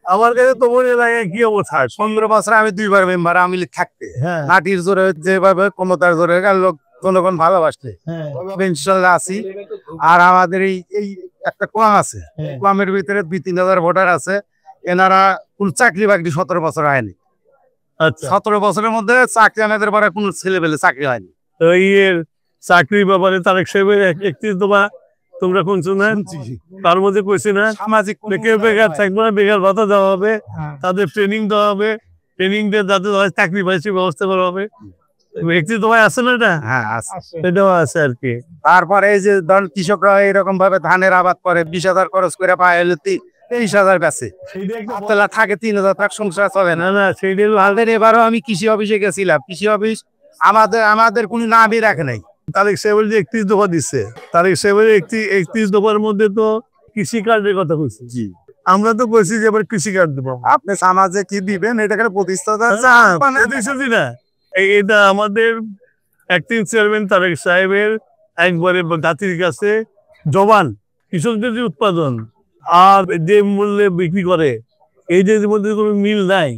আমার কাছে তো মনে লাগে কি অবস্থা 15 বছর আমি 2বার মেম্বার আওয়ামী লীগ থাকতে নাটির জোরে যেভাবে ক্ষমতার জোরে লোক জনগণ ভালোবাসতে ইনশাল্লাহ আছি। আর আমাদের এই একটা কোয়াম আছে, কোয়ামের ভিতরে 2-3 হাজার ভোটার আছে, এনারা কোন চাকরি বাকরি 17 বছর হয়নি। 17 বছরের মধ্যে চাকরি আনাদের পরে কোন ছেলে পেলে চাকরি হয়নি। তো এর চাকরির ব্যাপারে তারেক সাহেবের 31 দফা তোমরা শুনছো না? তার মধ্যে কইছে না সামাজিক বেকার থাকবে না, বেকার ভাতা দেওয়া হবে, তাদের ট্রেনিং দেওয়া হবে, ট্রেনিং দিয়ে যাতে চাকরি পাইছে ব্যবস্থা করা হবে। 31 দফায় আছে না এটা? হ্যাঁ আছে, এটাও আছে আর কি। তারপরে এই যে ধর কৃষকরা এরকম ভাবে ধানের আবাদ করে 20,000 খরচ করে পায় 23,000 বেচে, থাকে 3,000 টাকা সংসার চলে না। না সেইটা এবারও আমি কৃষি অফিসে গেছিলাম, কৃষি অফিস আমাদের কোনো নামই রাখে নাই। তারেক সাহেবের যে 31 দফা দিচ্ছে, তারেক সাহেবের 31 দফার মধ্যে তো কৃষি কার্ডের কথা বলছি। জি, আমরা তো বলছি যে এবার কৃষি কার্ড দেবো। আপনি সমাজে কি দিবেন এটা প্রতিষ্ঠাতা না, এটা আমাদের অ্যাক্টিং চেয়ারম্যান তারেক সাহেবের একবারে জাতির কাছে জবান। কৃষকদের যে উৎপাদন আর যে মূল্যে বিক্রি করে এই যে মধ্যে কোনো মিল নাই,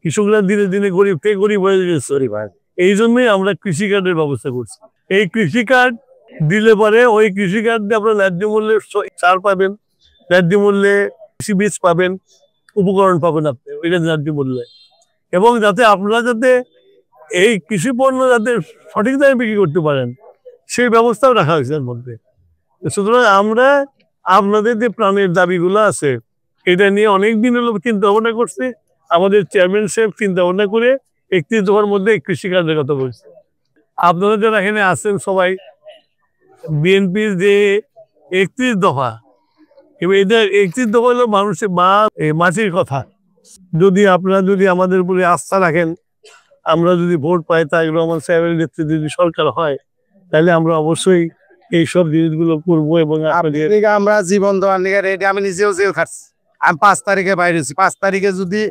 কৃষকরা দিনে দিনে গরিব থেকে গরিব হয়ে গেছে। এই জন্যই আমরা কৃষি কার্ডের ব্যবস্থা করছি। এই কৃষি কার্ড দিলে পরে ওই কৃষি কার্ড দিয়ে আপনার ন্যায্য মূল্যে সার পাবেন, ন্যায্য মূল্যে কৃষি বীজ পাবেন, উপকরণ পাবেন আপনি ওইটা ন্যায্য মূল্যে, এবং যাতে আপনারা যাতে এই কৃষি পণ্য যাতে সঠিক দামে বিক্রি করতে পারেন সেই ব্যবস্থাও রাখা হয়েছে এর মধ্যে। সুতরাং আমরা আপনাদের যে প্রাণের দাবিগুলো আছে এটা নিয়ে অনেক দিন হলো চিন্তা ভাবনা করছি। আমাদের চেয়ারম্যান সাহেব চিন্তা ভাবনা করে 31 দফার মধ্যে কৃষি কার্ডের কথা বলছে। আপনারা যারা এখানে আছেন সবাই বিএনপির যে 31 দফা, এবার এটা 31 দফা হলো মানুষের মাটির কথা। যদি আপনারা যদি আমাদের উপরে আস্থা রাখেন, আমরা যদি ভোট পাই, তারেক রহমান সাহেবের নেতৃত্বে যদি সরকার হয়, তাহলে আমরা অবশ্যই এইসব জিনিসগুলো করবো। এবং আমরা জীবন দেওয়ার নিয়ে রেডি। আমি নিজেও জেল খাচ্ছি, আমি 5 তারিখে বাইরেছি। 5 তারিখে যদি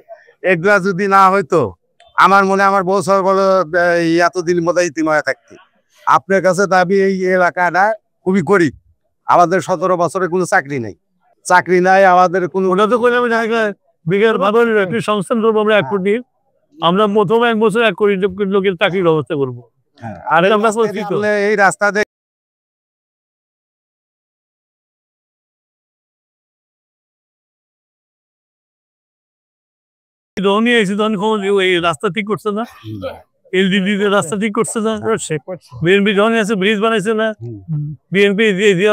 এগুলা যদি না হইতো আমার মনে আমার বছর বড় এতদিন মতো ইতিময় থাকতে। আপনার কাছে দাবি এই এলাকাটা খুবই গরিব, আমাদের 17 বছরে কোনো চাকরি নেই, চাকরি নাই আমাদের কোনো। ওটা তো বিঘের ভালো একটি সংস্থান করবো আমরা 1 কোটি। আমরা প্রথম 1 বছর 1 কোটি লোকের চাকরির ব্যবস্থা করবো। আর এই রাস্তা রাস্তা ঠিক করছে না, এলডিডি রাস্তা ঠিক করছে না, বিএনপি যখন আছে ব্রিজ বানাইছে না, বিএনপি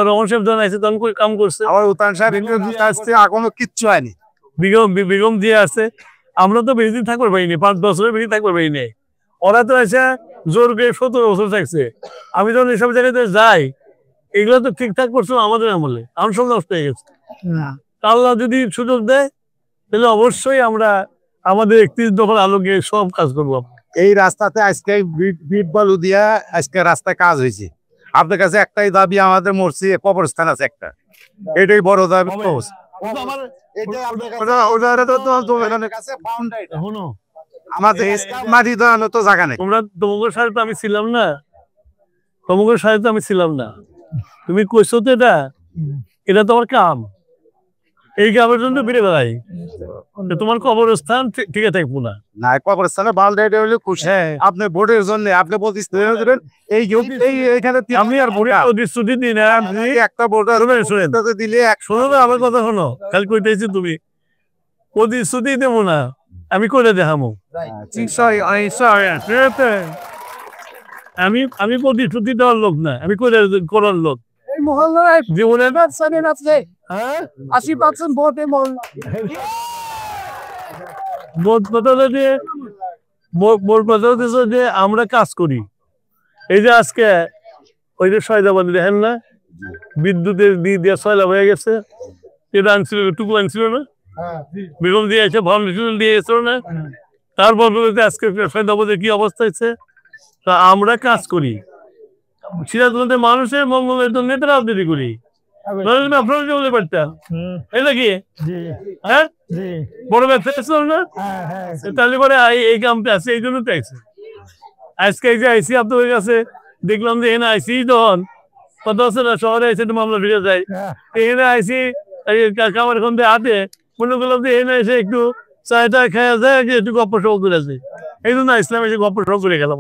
রহমান সাহেব যখন আছে তখন কাম করছে। আমার উত্তান সাহেব এখনো কিচ্ছু হয়নি। বেগম দিয়ে আছে, আমরা তো বেশি দিন থাকতে পারিনি, 5 বছরের বেশি থাকতে পারিনি। ওরা তো এসে জোর করে 17 বছর থাকছে। আমি যখন এসব জায়গাতে যাই এগুলো তো ঠিকঠাক করছো আমাদের আমলে, আমার সব নষ্ট হয়ে গেছে। আল্লাহ যদি সুযোগ দেয় তাহলে অবশ্যই আমরা আমাদের 31 দফার আলোকে সব কাজ করবো। এই রাস্তাতে আজকে বিট বালু দিয়া আজকে রাস্তায় কাজ হয়েছে। আপনার কাছে একটাই দাবি, আমাদের মসজিদ কবরস্থান আছে একটা, এটাই বড় দাবি। আমাদের মাটি দেওয়ানো তো জায়গা নেই। তোমরা তোমাদের সাথে তো আমি ছিলাম না, তোমাদের সাথে তো আমি ছিলাম না, তুমি কইছো তো এটা তোমার কাম, এই কামের জন্য বেড়ে বেড়াই। তোমার কবরস্থান ঠিক থাকবো না, না কবরস্থানে বালটা হলে খুশি। আপনি ভোটের জন্য আপনি প্রতিশ্রুতি এইখানে আমি আর ভোটে প্রতিশ্রুতি দিই না। একটা ভোটার দিলে শোনো না, আমার কথা শোনো, খালি কইতেছি তুমি প্রতিশ্রুতি দেবো না, আমি করে দেখাবো। আমি প্রতিশ্রুতি দেওয়ার লোক না, আমি করে করার লোক। জীবনের 80% ভোট যে আমরা কাজ করি। এই যে আজকে ওই যে সয়দাবাদ দেখেন না, বিদ্যুতের দিয়ে সয়লাভ হয়ে গেছে, এটা আনছিল টুকু আনছিল না, বেগম দিয়ে এসে ফাউন্ডেশন দিয়ে এসেছিল না, তারপর আজকে সয়দাবাদের কি অবস্থা হয়েছে। তা আমরা কাজ করি সিরাজগঞ্জের মানুষের মঙ্গলের জন্য রাজনীতি করি। আপনারা পারতাম এটা কি হ্যাঁ বড় ব্যবসা না, তাহলে পরে এই কামটা আছে, এই জন্য তো আছে। আজকে এই যে আইসি আপনাদের কাছে দেখলাম যে এনে আইসি তখন কত আছে না, শহরে এসে মামলা ঢুকে যায়, এনে আইসি কামার এখন হাতে মনে করলাম যে এনে এসে একটু চায়টা খেয়ে যায় একটু গপ্প সপ করে আছে, এই জন্য ইসলাম এসে গপ্প সপ করে গেলাম।